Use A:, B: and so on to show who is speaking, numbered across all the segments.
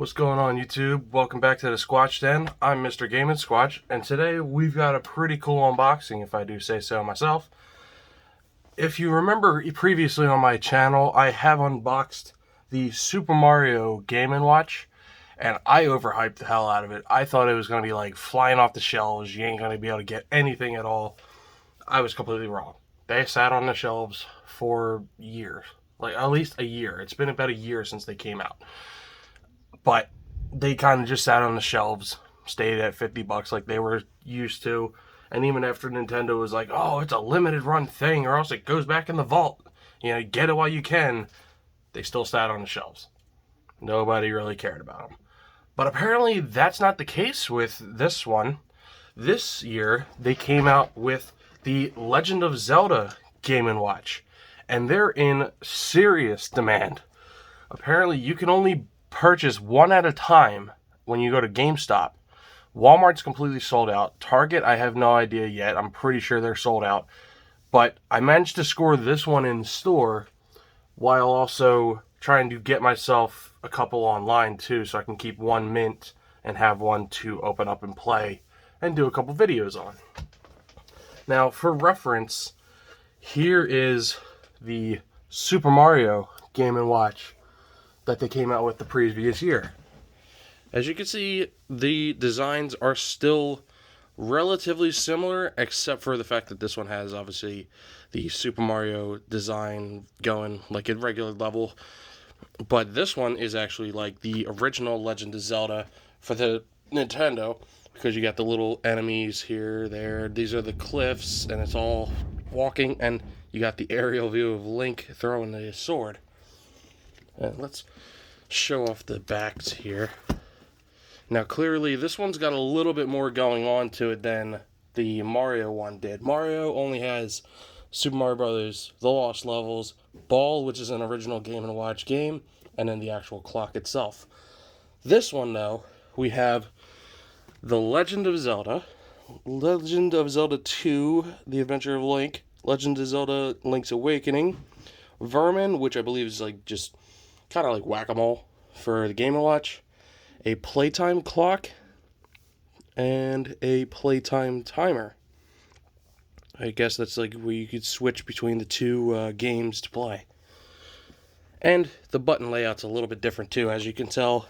A: What's going on, YouTube? Welcome back to the Squatch Den. I'm Mr. Game & Squatch, and today we've got a pretty cool unboxing, if I do say so myself. If you remember previously on my channel, I have unboxed the Super Mario Game & Watch, and I overhyped the hell out of it. I thought it was going to be like flying off the shelves. You ain't going to be able to get anything at all. I was completely wrong. They sat on the shelves for years, like at least a year. It's been about a year since they came out. But they kind of just sat on the shelves, stayed at $50 like they were used to. And even after Nintendo was like, oh, it's a limited run thing or else it goes back in the vault. You know, get it while you can. They still sat on the shelves. Nobody really cared about them. But apparently that's not the case with this one. This year, they came out with the Legend of Zelda Game & Watch. And they're in serious demand. Apparently, you can only purchase one at a time when you go to GameStop. Walmart's completely sold out. Target, I have no idea yet. I'm pretty sure they're sold out. But I managed to score this one in store while also trying to get myself a couple online too, so I can keep one mint and have one to open up and play and do a couple videos on. Now, for reference, here is the Super Mario Game & Watch that they came out with the previous year. As you can see, the designs are still relatively similar, except for the fact that this one has obviously the Super Mario design going like at regular level. But this one is actually like the original Legend of Zelda for the Nintendo, because you got the little enemies here, there. These are the cliffs, and it's all walking, and you got the aerial view of Link throwing the sword. And let's show off the backs here. Now, clearly, this one's got a little bit more going on to it than the Mario one did. Mario only has Super Mario Brothers, The Lost Levels, Ball, which is an original Game & Watch game, and then the actual clock itself. This one, though, we have The Legend of Zelda, Legend of Zelda 2, The Adventure of Link, Legend of Zelda Link's Awakening, Vermin, which I believe is like just kind of like whack-a-mole for the Game & Watch, a playtime clock, and a playtime timer. I guess that's like where you could switch between the two games to play. And the button layout's a little bit different too. As you can tell,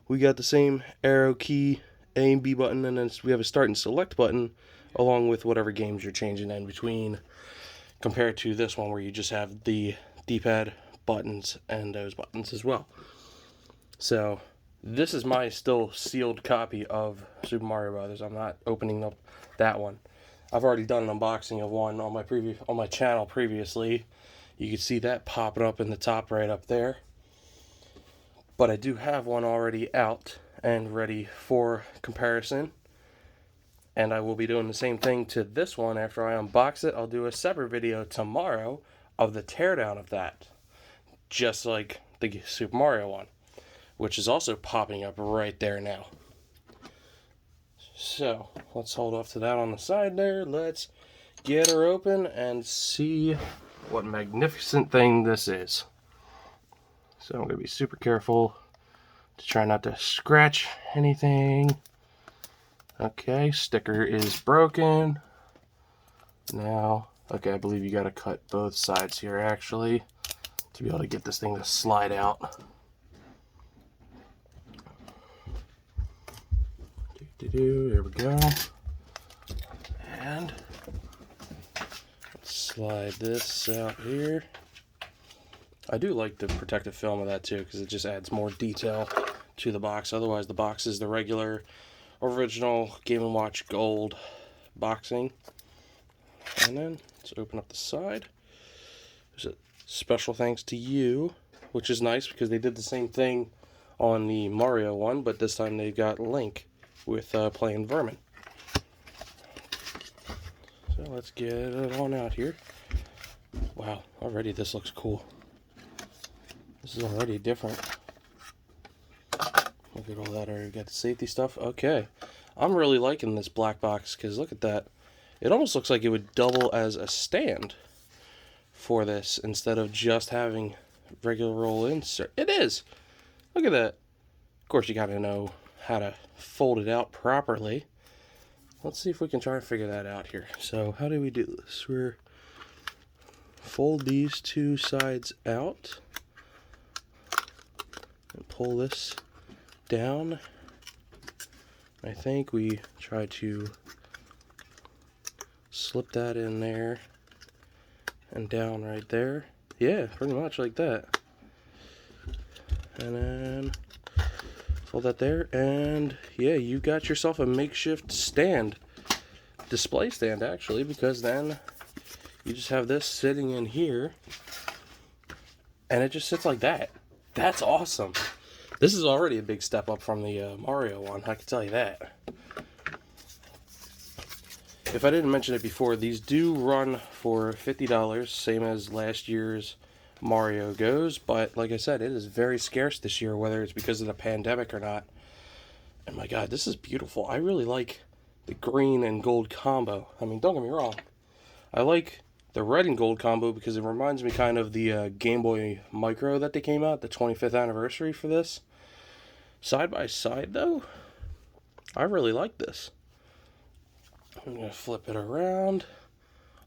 A: we got the same arrow key, A and B button, and then we have a start and select button along with whatever games you're changing in between, compared to this one where you just have the D-pad, buttons, and those buttons as well. So this is my still sealed copy of Super Mario Brothers. I'm not opening up that one. I've already done an unboxing of one on my channel previously. You can see that popping up in the top right up there. But I do have one already out and ready for comparison. And I will be doing the same thing to this one after I unbox it. I'll do a separate video tomorrow of the teardown of that, just like the Super Mario one, which is also popping up right there now. So, let's hold off to that on the side there. Let's get her open and see what magnificent thing this is. So, I'm going to be super careful to try not to scratch anything. Okay, sticker is broken. Now, okay, I believe you got to cut both sides here actually to be able to get this thing to slide out. There we go. And let's slide this out here. I do like the protective film of that too, because it just adds more detail to the box. Otherwise, the box is the regular original Game & Watch gold boxing. And then let's open up the side. There's a special thanks to you, which is nice because they did the same thing on the Mario one, but this time they got Link with playing Vermin. So let's get it on out here. Wow, already this looks cool. This is already different. Look at all that, already got the safety stuff. Okay, I'm really liking this black box because look at that. It almost looks like it would double as a stand for this instead of just having regular roll insert. It is! Look at that. course, you gotta know how to fold it out properly. Let's see if we can try and figure that out here. So how do we do this? We're fold these two sides out and pull this down. I think we try to slip that in there and down right there. Yeah, pretty much like that. And then fold that there, and yeah, you got yourself a makeshift stand, display stand actually, because then you just have this sitting in here and it just sits like that. That's awesome. This is already a big step up from the Mario one, I can tell you that. If I didn't mention it before, these do run for $50, same as last year's Mario goes, but like I said, it is very scarce this year, whether it's because of the pandemic or not. And my god, this is beautiful. I really like the green and gold combo. I mean, don't get me wrong, I like the red and gold combo because it reminds me kind of the Game Boy Micro that they came out, the 25th anniversary for this. Side by side though, I really like this. I'm gonna flip it around.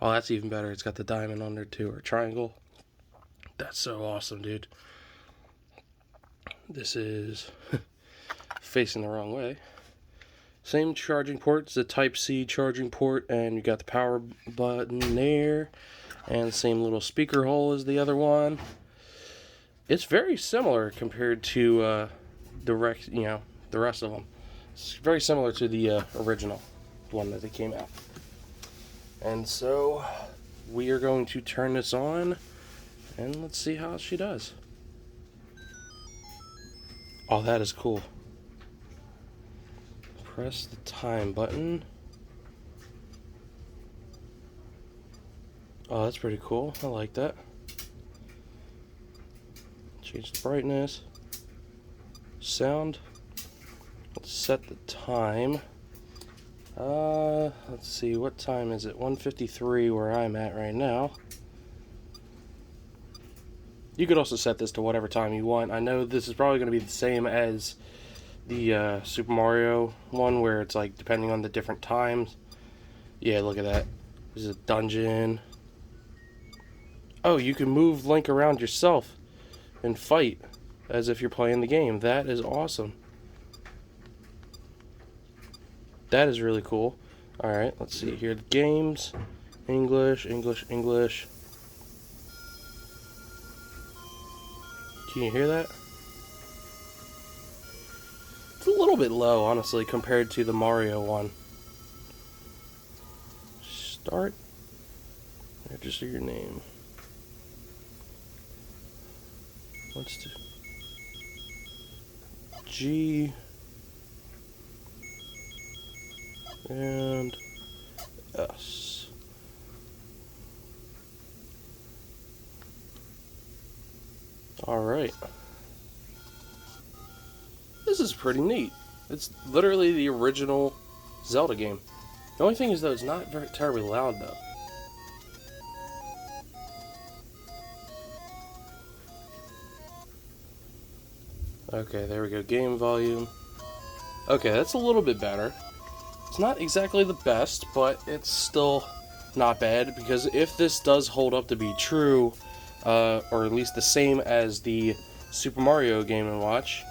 A: Oh, that's even better. It's got the diamond on there too, or triangle. That's so awesome, dude. This is facing the wrong way. Same charging port. It's a Type-C charging port, and you got the power button there, and same little speaker hole as the other one. It's very similar compared to the rest of them. It's very similar to the original one that they came out. And so we are going to turn this on. And let's see how she does. Oh, that is cool. Press the time button. Oh, that's pretty cool. I like that. Change the brightness. Sound. Let's set the time. Let's see, what time is it? 1:53 where I'm at right now. You could also set this to whatever time you want. I know this is probably going to be the same as the Super Mario one, where it's like depending on the different times. Yeah, look at that. There's a dungeon. Oh, you can move Link around yourself and fight as if you're playing the game. That is awesome. That is really cool. Alright, let's see here. Games. English, English, English. Can you hear that? It's a little bit low, honestly, compared to the Mario one. Start. Register your name. Let's do G and S. Alright. This is pretty neat. It's literally the original Zelda game. The only thing is, though, it's not very terribly loud, though. Okay, there we go. Game volume. Okay, that's a little bit better. It's not exactly the best, but it's still not bad, because if this does hold up to be true, or at least the same as the Super Mario Game & Watch,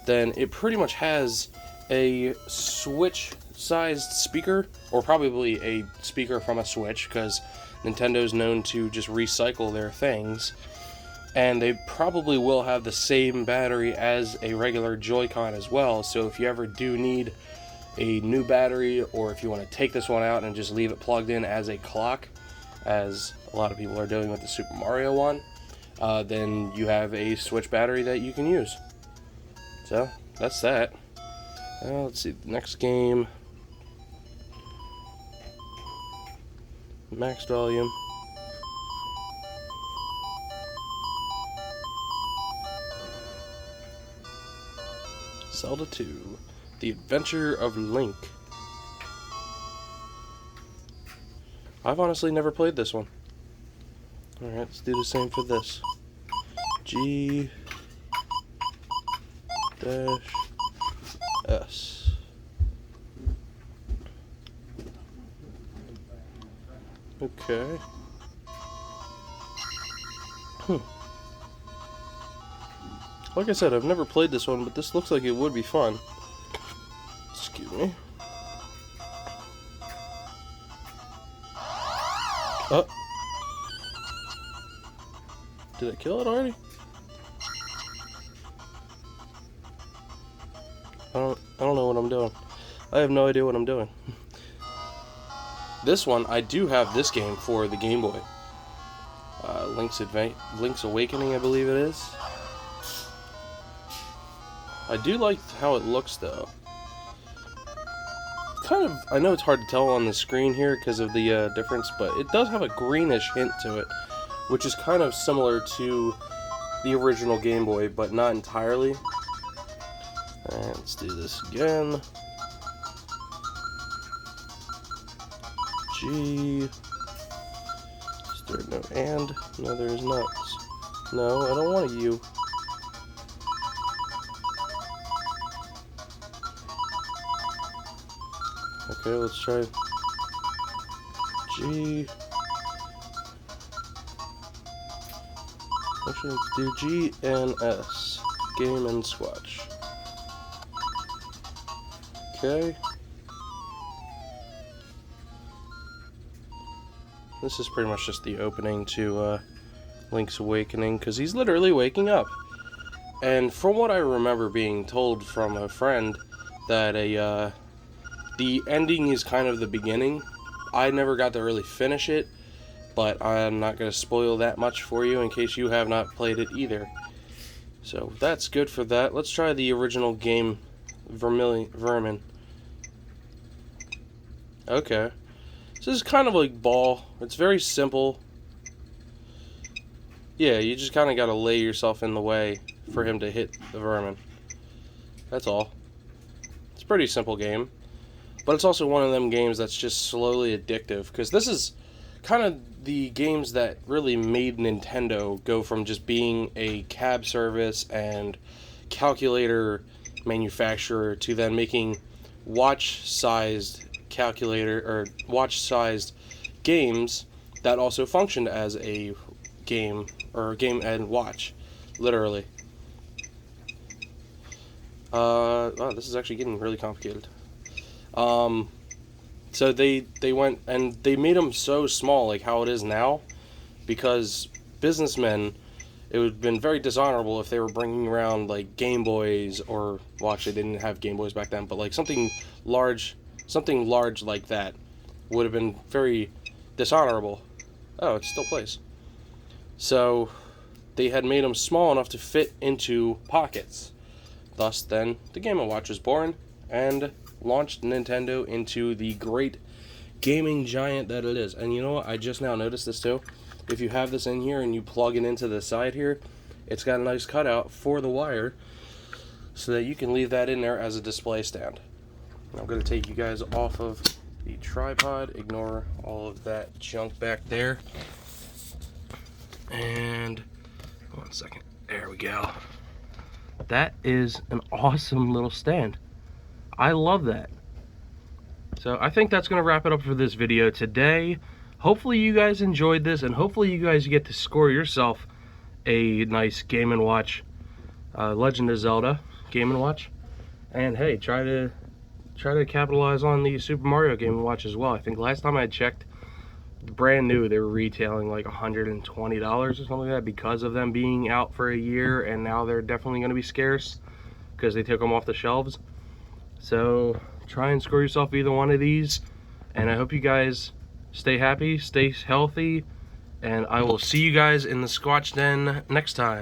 A: then it pretty much has a Switch-sized speaker, or probably a speaker from a Switch, because Nintendo's known to just recycle their things, and they probably will have the same battery as a regular Joy-Con as well, so if you ever do need a new battery, or if you want to take this one out and just leave it plugged in as a clock, as a lot of people are doing with the Super Mario one, then you have a Switch battery that you can use. So, that's that. Let's see, the next game. Max volume. Zelda 2. The Adventure of Link. I've honestly never played this one. Alright, let's do the same for this. G dash S. Okay. Like I said, I've never played this one, but this looks like it would be fun. Excuse me. Oh. Did I kill it already? I don't know what I'm doing. I have no idea what I'm doing. This one, I do have this game for the Game Boy. Link's Awakening, I believe it is. I do like how it looks, though. Kind of, I know it's hard to tell on the screen here because of the difference, but it does have a greenish hint to it, which is kind of similar to the original Game Boy, but not entirely. And let's do this again. G. Is there no and? No, there is not. No, I don't want a U. Okay, let's try G. Actually, let's do G and S. Game and Squatch. Okay. This is pretty much just the opening to Link's Awakening, because he's literally waking up. And from what I remember being told from a friend, that the ending is kind of the beginning. I never got to really finish it, but I'm not going to spoil that much for you in case you have not played it either. So that's good for that. Let's try the original game, Vermin. Okay. This is kind of like Ball. It's very simple. Yeah, you just kind of got to lay yourself in the way for him to hit the vermin. That's all. It's a pretty simple game. But it's also one of them games that's just slowly addictive, because this is kind of the games that really made Nintendo go from just being a cab service and calculator manufacturer to then making watch-sized calculator or watch-sized games that also functioned as a game or game and watch, literally. Oh, this is actually getting really complicated. So they went and they made them so small, like how it is now, because businessmen, it would have been very dishonorable if they were bringing around like Game Boys, or well, actually they didn't have Game Boys back then, but like something large like that would have been very dishonorable. Oh, it still plays. So they had made them small enough to fit into pockets. Thus, then the Game & Watch was born and launched Nintendo into the great gaming giant that it is. And you know what? I just now noticed this too. If you have this in here and you plug it into the side here, it's got a nice cutout for the wire so that you can leave that in there as a display stand. I'm going to take you guys off of the tripod. Ignore all of that junk back there. And 1 second. There we go. That is an awesome little stand. I love that. So I think that's going to wrap it up for this video today. Hopefully you guys enjoyed this, and hopefully you guys get to score yourself a nice Game & Watch Legend of Zelda Game & Watch. And hey, try to capitalize on the Super Mario Game & Watch as well. I think last time I checked, brand new, they were retailing like $120 or something like that, because of them being out for a year, and now they're definitely going to be scarce because they took them off the shelves. So try and score yourself either one of these, and I hope you guys stay happy, stay healthy, and I will see you guys in the Squatch Den next time.